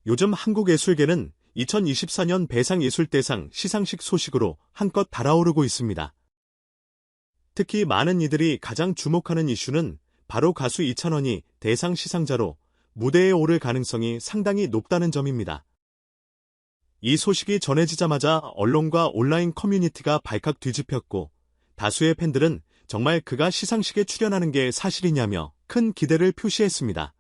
요즘 한국 예술계는 2024년 배상예술대상 시상식 소식으로 한껏 달아오르고 있습니다. 특히 많은 이들이 가장 주목하는 이슈는 바로 가수 이찬원이 대상 시상자로 무대에 오를 가능성이 상당히 높다는 점입니다. 이 소식이 전해지자마자 언론과 온라인 커뮤니티가 발칵 뒤집혔고, 다수의 팬들은 정말 그가 시상식에 출연하는 게 사실이냐며 큰 기대를 표시했습니다.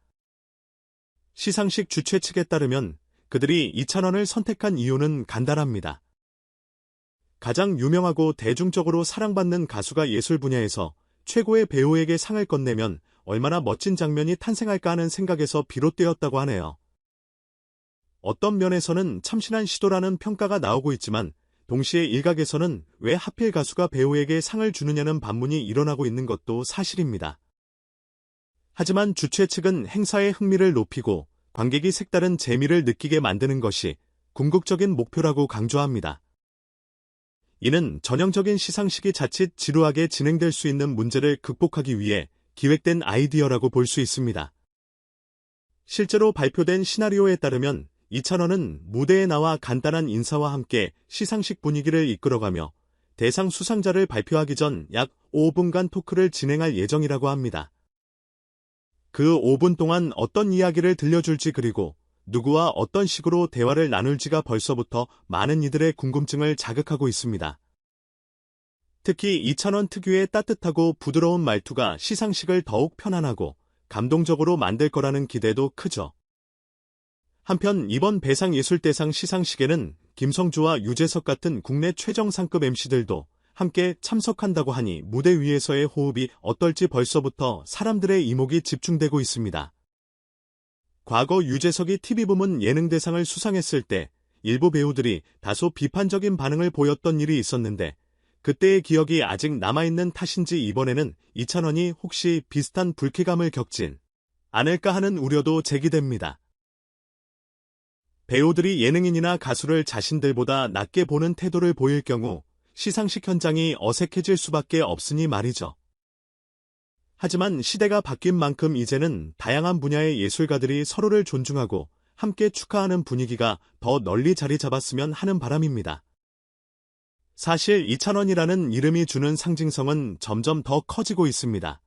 시상식 주최 측에 따르면 그들이 이찬원을 선택한 이유는 간단합니다. 가장 유명하고 대중적으로 사랑받는 가수가 예술 분야에서 최고의 배우에게 상을 건네면 얼마나 멋진 장면이 탄생할까 하는 생각에서 비롯되었다고 하네요. 어떤 면에서는 참신한 시도라는 평가가 나오고 있지만, 동시에 일각에서는 왜 하필 가수가 배우에게 상을 주느냐는 반문이 일어나고 있는 것도 사실입니다. 하지만 주최 측은 행사의 흥미를 높이고 관객이 색다른 재미를 느끼게 만드는 것이 궁극적인 목표라고 강조합니다. 이는 전형적인 시상식이 자칫 지루하게 진행될 수 있는 문제를 극복하기 위해 기획된 아이디어라고 볼 수 있습니다. 실제로 발표된 시나리오에 따르면 이찬원은 무대에 나와 간단한 인사와 함께 시상식 분위기를 이끌어가며 대상 수상자를 발표하기 전 약 5분간 토크를 진행할 예정이라고 합니다. 그 5분 동안 어떤 이야기를 들려줄지, 그리고 누구와 어떤 식으로 대화를 나눌지가 벌써부터 많은 이들의 궁금증을 자극하고 있습니다. 특히 이찬원 특유의 따뜻하고 부드러운 말투가 시상식을 더욱 편안하고 감동적으로 만들 거라는 기대도 크죠. 한편 이번 배상예술대상 시상식에는 김성주와 유재석 같은 국내 최정상급 MC들도 함께 참석한다고 하니 무대 위에서의 호흡이 어떨지 벌써부터 사람들의 이목이 집중되고 있습니다. 과거 유재석이 TV부문 예능대상을 수상했을 때 일부 배우들이 다소 비판적인 반응을 보였던 일이 있었는데, 그때의 기억이 아직 남아있는 탓인지 이번에는 이찬원이 혹시 비슷한 불쾌감을 겪진 않을까 하는 우려도 제기됩니다. 배우들이 예능인이나 가수를 자신들보다 낮게 보는 태도를 보일 경우 시상식 현장이 어색해질 수밖에 없으니 말이죠. 하지만 시대가 바뀐 만큼 이제는 다양한 분야의 예술가들이 서로를 존중하고 함께 축하하는 분위기가 더 널리 자리 잡았으면 하는 바람입니다. 사실 이찬원이라는 이름이 주는 상징성은 점점 더 커지고 있습니다.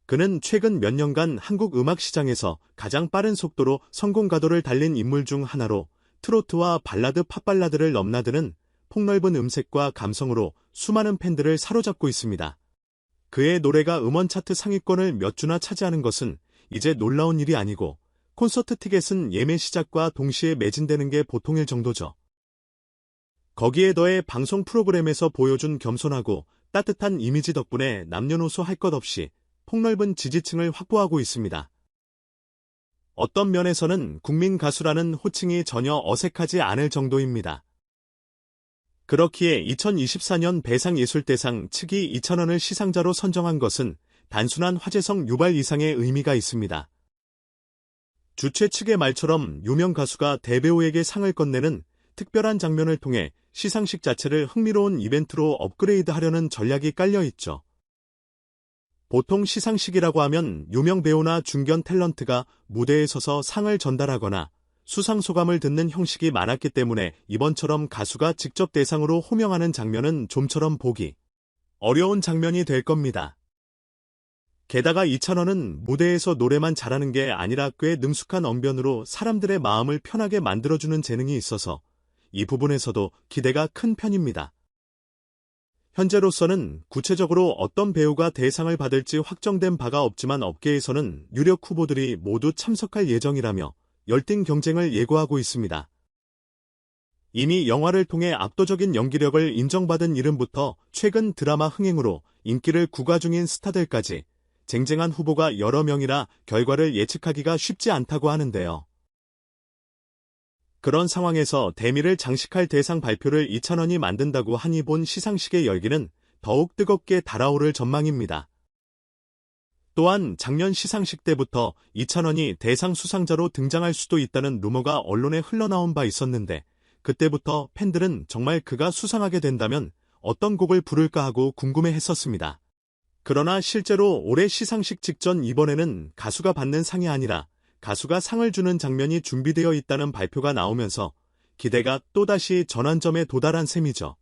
그는 최근 몇 년간 한국 음악 시장에서 가장 빠른 속도로 성공 가도를 달린 인물 중 하나로 트로트와 발라드, 팝발라드를 넘나드는 폭넓은 음색과 감성으로 수많은 팬들을 사로잡고 있습니다. 그의 노래가 음원 차트 상위권을 몇 주나 차지하는 것은 이제 놀라운 일이 아니고, 콘서트 티켓은 예매 시작과 동시에 매진되는 게 보통일 정도죠. 거기에 더해 방송 프로그램에서 보여준 겸손하고 따뜻한 이미지 덕분에 남녀노소 할 것 없이 폭넓은 지지층을 확보하고 있습니다. 어떤 면에서는 국민 가수라는 호칭이 전혀 어색하지 않을 정도입니다. 그렇기에 2024년 배상예술대상 측이 이찬원을 시상자로 선정한 것은 단순한 화제성 유발 이상의 의미가 있습니다. 주최 측의 말처럼 유명 가수가 대배우에게 상을 건네는 특별한 장면을 통해 시상식 자체를 흥미로운 이벤트로 업그레이드하려는 전략이 깔려 있죠. 보통 시상식이라고 하면 유명 배우나 중견 탤런트가 무대에 서서 상을 전달하거나 수상 소감을 듣는 형식이 많았기 때문에 이번처럼 가수가 직접 대상으로 호명하는 장면은 좀처럼 보기 어려운 장면이 될 겁니다. 게다가 이찬원은 무대에서 노래만 잘하는 게 아니라 꽤 능숙한 언변으로 사람들의 마음을 편하게 만들어주는 재능이 있어서 이 부분에서도 기대가 큰 편입니다. 현재로서는 구체적으로 어떤 배우가 대상을 받을지 확정된 바가 없지만 업계에서는 유력 후보들이 모두 참석할 예정이라며 열띤 경쟁을 예고하고 있습니다. 이미 영화를 통해 압도적인 연기력을 인정받은 이름부터 최근 드라마 흥행으로 인기를 구가 중인 스타들까지 쟁쟁한 후보가 여러 명이라 결과를 예측하기가 쉽지 않다고 하는데요. 그런 상황에서 대미를 장식할 대상 발표를 이찬원이 만든다고 하니 본 시상식의 열기는 더욱 뜨겁게 달아오를 전망입니다. 또한 작년 시상식 때부터 이찬원이 대상 수상자로 등장할 수도 있다는 루머가 언론에 흘러나온 바 있었는데, 그때부터 팬들은 정말 그가 수상하게 된다면 어떤 곡을 부를까 하고 궁금해했었습니다. 그러나 실제로 올해 시상식 직전 이번에는 가수가 받는 상이 아니라 가수가 상을 주는 장면이 준비되어 있다는 발표가 나오면서 기대가 또다시 전환점에 도달한 셈이죠.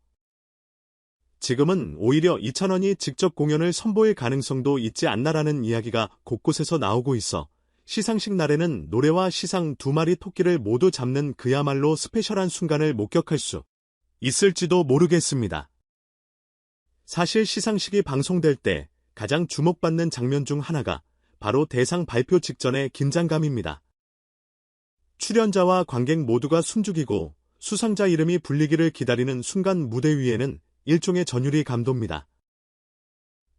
지금은 오히려 이찬원이 직접 공연을 선보일 가능성도 있지 않나라는 이야기가 곳곳에서 나오고 있어 시상식 날에는 노래와 시상 두 마리 토끼를 모두 잡는 그야말로 스페셜한 순간을 목격할 수 있을지도 모르겠습니다. 사실 시상식이 방송될 때 가장 주목받는 장면 중 하나가 바로 대상 발표 직전의 긴장감입니다. 출연자와 관객 모두가 숨죽이고 수상자 이름이 불리기를 기다리는 순간 무대 위에는 일종의 전율이 감돕니다.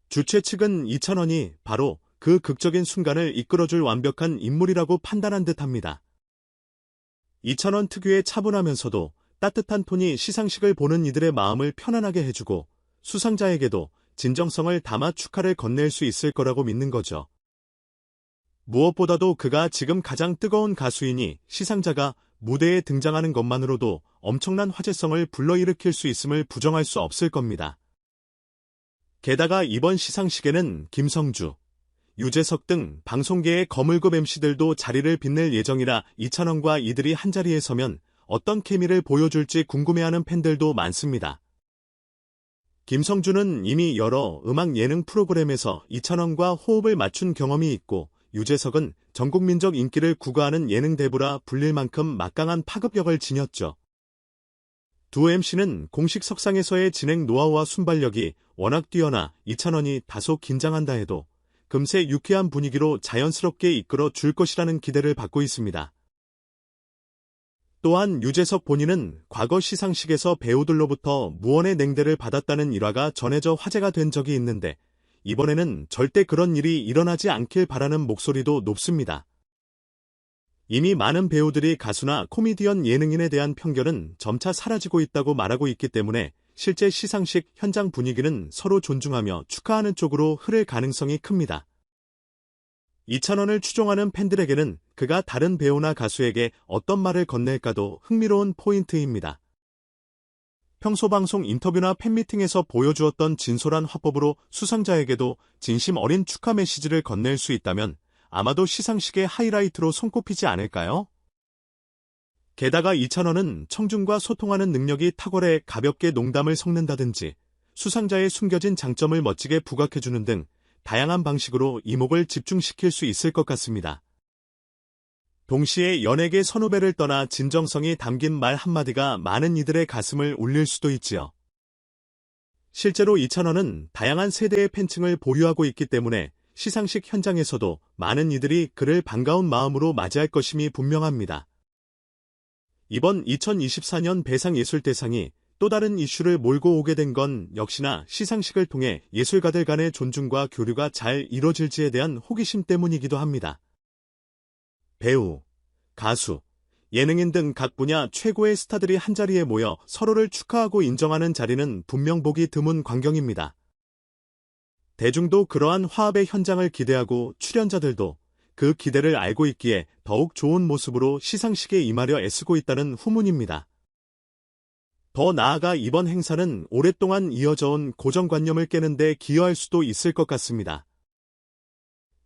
주최 측은 이찬원이 바로 그 극적인 순간을 이끌어줄 완벽한 인물이라고 판단한 듯합니다. 이찬원 특유의 차분하면서도 따뜻한 톤이 시상식을 보는 이들의 마음을 편안하게 해주고 수상자에게도 진정성을 담아 축하를 건넬 수 있을 거라고 믿는 거죠. 무엇보다도 그가 지금 가장 뜨거운 가수이니 시상자가 무대에 등장하는 것만으로도 엄청난 화제성을 불러일으킬 수 있음을 부정할 수 없을 겁니다. 게다가 이번 시상식에는 김성주, 유재석 등 방송계의 거물급 MC들도 자리를 빛낼 예정이라 이찬원과 이들이 한자리에 서면 어떤 케미를 보여줄지 궁금해하는 팬들도 많습니다. 김성주는 이미 여러 음악 예능 프로그램에서 이찬원과 호흡을 맞춘 경험이 있고 유재석은 전국민적 인기를 구가하는 예능 대부라 불릴 만큼 막강한 파급력을 지녔죠. 두 MC는 공식 석상에서의 진행 노하우와 순발력이 워낙 뛰어나 이찬원이 다소 긴장한다 해도 금세 유쾌한 분위기로 자연스럽게 이끌어 줄 것이라는 기대를 받고 있습니다. 또한 유재석 본인은 과거 시상식에서 배우들로부터 무언의 냉대를 받았다는 일화가 전해져 화제가 된 적이 있는데 이번에는 절대 그런 일이 일어나지 않길 바라는 목소리도 높습니다. 이미 많은 배우들이 가수나 코미디언 예능인에 대한 편견은 점차 사라지고 있다고 말하고 있기 때문에 실제 시상식 현장 분위기는 서로 존중하며 축하하는 쪽으로 흐를 가능성이 큽니다. 이찬원을 추종하는 팬들에게는 그가 다른 배우나 가수에게 어떤 말을 건넬까도 흥미로운 포인트입니다. 평소 방송 인터뷰나 팬미팅에서 보여주었던 진솔한 화법으로 수상자에게도 진심 어린 축하 메시지를 건넬 수 있다면 아마도 시상식의 하이라이트로 손꼽히지 않을까요? 게다가 이찬원은 청중과 소통하는 능력이 탁월해 가볍게 농담을 섞는다든지 수상자의 숨겨진 장점을 멋지게 부각해주는 등 다양한 방식으로 이목을 집중시킬 수 있을 것 같습니다. 동시에 연예계 선후배를 떠나 진정성이 담긴 말 한마디가 많은 이들의 가슴을 울릴 수도 있지요. 실제로 이찬원은 다양한 세대의 팬층을 보유하고 있기 때문에 시상식 현장에서도 많은 이들이 그를 반가운 마음으로 맞이할 것임이 분명합니다. 이번 2024년 배상예술대상이 또 다른 이슈를 몰고 오게 된 건 역시나 시상식을 통해 예술가들 간의 존중과 교류가 잘 이뤄질지에 대한 호기심 때문이기도 합니다. 배우, 가수, 예능인 등 각 분야 최고의 스타들이 한자리에 모여 서로를 축하하고 인정하는 자리는 분명 보기 드문 광경입니다. 대중도 그러한 화합의 현장을 기대하고 출연자들도 그 기대를 알고 있기에 더욱 좋은 모습으로 시상식에 임하려 애쓰고 있다는 후문입니다. 더 나아가 이번 행사는 오랫동안 이어져온 고정관념을 깨는 데 기여할 수도 있을 것 같습니다.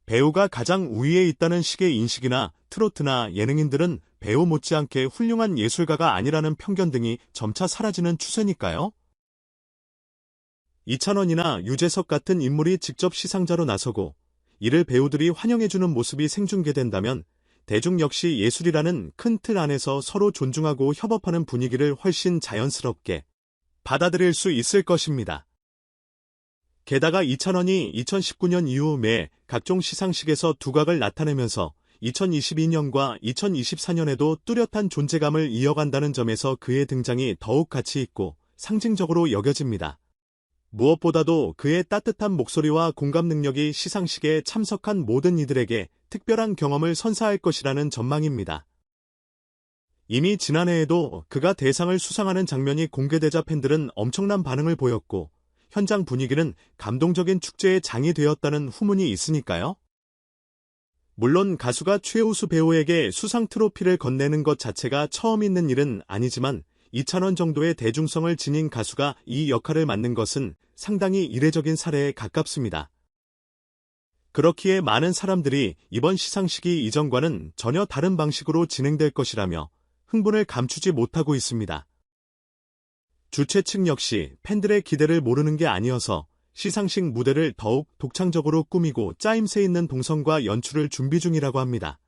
배우가 가장 우위에 있다는 식의 인식이나 트로트나 예능인들은 배우 못지않게 훌륭한 예술가가 아니라는 편견 등이 점차 사라지는 추세니까요. 이찬원이나 유재석 같은 인물이 직접 시상자로 나서고 이를 배우들이 환영해주는 모습이 생중계된다면 대중 역시 예술이라는 큰 틀 안에서 서로 존중하고 협업하는 분위기를 훨씬 자연스럽게 받아들일 수 있을 것입니다. 게다가 이찬원이 2019년 이후 매 각종 시상식에서 두각을 나타내면서 2022년과 2024년에도 뚜렷한 존재감을 이어간다는 점에서 그의 등장이 더욱 가치 있고 상징적으로 여겨집니다. 무엇보다도 그의 따뜻한 목소리와 공감 능력이 시상식에 참석한 모든 이들에게 특별한 경험을 선사할 것이라는 전망입니다. 이미 지난해에도 그가 대상을 수상하는 장면이 공개되자 팬들은 엄청난 반응을 보였고 현장 분위기는 감동적인 축제의 장이 되었다는 후문이 있으니까요. 물론 가수가 최우수 배우에게 수상 트로피를 건네는 것 자체가 처음 있는 일은 아니지만 이찬원 정도의 대중성을 지닌 가수가 이 역할을 맡는 것은 상당히 이례적인 사례에 가깝습니다. 그렇기에 많은 사람들이 이번 시상식이 이전과는 전혀 다른 방식으로 진행될 것이라며 흥분을 감추지 못하고 있습니다. 주최 측 역시 팬들의 기대를 모르는 게 아니어서 시상식 무대를 더욱 독창적으로 꾸미고 짜임새 있는 동선과 연출을 준비 중이라고 합니다.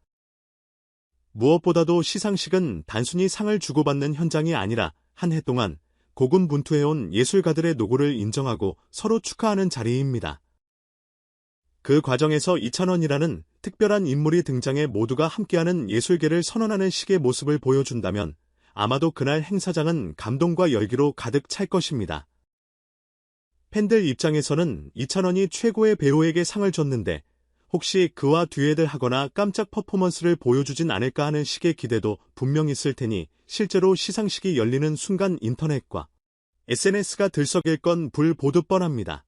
무엇보다도 시상식은 단순히 상을 주고받는 현장이 아니라 한 해 동안 고군분투해온 예술가들의 노고를 인정하고 서로 축하하는 자리입니다. 그 과정에서 이찬원이라는 특별한 인물이 등장해 모두가 함께하는 예술계를 선언하는 식의 모습을 보여준다면 아마도 그날 행사장은 감동과 열기로 가득 찰 것입니다. 팬들 입장에서는 이찬원이 최고의 배우에게 상을 줬는데 혹시 그와 듀엣을 하거나 깜짝 퍼포먼스를 보여주진 않을까 하는 식의 기대도 분명 있을 테니 실제로 시상식이 열리는 순간 인터넷과 SNS가 들썩일 건 불보듯 뻔합니다.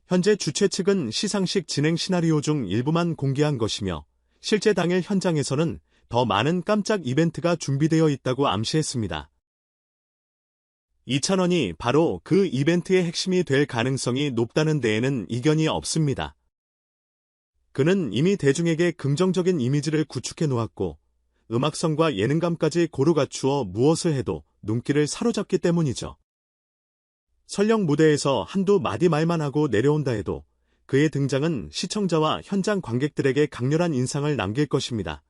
현재 주최 측은 시상식 진행 시나리오 중 일부만 공개한 것이며 실제 당일 현장에서는 더 많은 깜짝 이벤트가 준비되어 있다고 암시했습니다. 이찬원이 바로 그 이벤트의 핵심이 될 가능성이 높다는 데에는 이견이 없습니다. 그는 이미 대중에게 긍정적인 이미지를 구축해 놓았고 음악성과 예능감까지 고루 갖추어 무엇을 해도 눈길을 사로잡기 때문이죠. 설령 무대에서 한두 마디 말만 하고 내려온다 해도 그의 등장은 시청자와 현장 관객들에게 강렬한 인상을 남길 것입니다.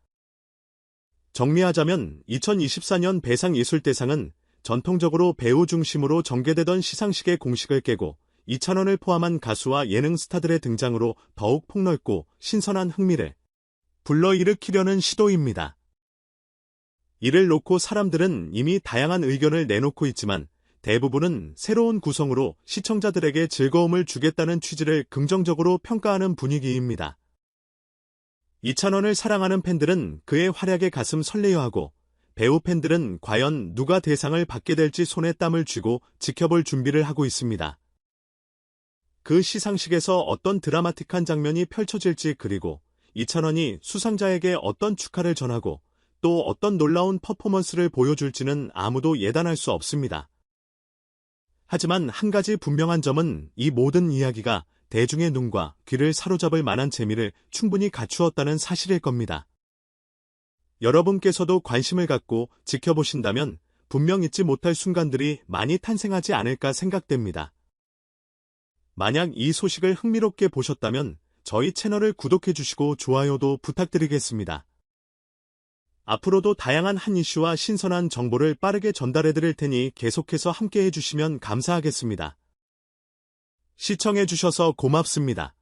정리하자면 2024년 배상예술대상은 전통적으로 배우 중심으로 전개되던 시상식의 공식을 깨고 이찬원을 포함한 가수와 예능 스타들의 등장으로 더욱 폭넓고 신선한 흥미를 불러일으키려는 시도입니다. 이를 놓고 사람들은 이미 다양한 의견을 내놓고 있지만 대부분은 새로운 구성으로 시청자들에게 즐거움을 주겠다는 취지를 긍정적으로 평가하는 분위기입니다. 이찬원을 사랑하는 팬들은 그의 활약에 가슴 설레어하고 배우 팬들은 과연 누가 대상을 받게 될지 손에 땀을 쥐고 지켜볼 준비를 하고 있습니다. 그 시상식에서 어떤 드라마틱한 장면이 펼쳐질지 그리고 이찬원이 수상자에게 어떤 축하를 전하고 또 어떤 놀라운 퍼포먼스를 보여줄지는 아무도 예단할 수 없습니다. 하지만 한 가지 분명한 점은 이 모든 이야기가 대중의 눈과 귀를 사로잡을 만한 재미를 충분히 갖추었다는 사실일 겁니다. 여러분께서도 관심을 갖고 지켜보신다면 분명 잊지 못할 순간들이 많이 탄생하지 않을까 생각됩니다. 만약 이 소식을 흥미롭게 보셨다면 저희 채널을 구독해주시고 좋아요도 부탁드리겠습니다. 앞으로도 다양한 한 이슈와 신선한 정보를 빠르게 전달해드릴 테니 계속해서 함께해 주시면 감사하겠습니다. 시청해주셔서 고맙습니다.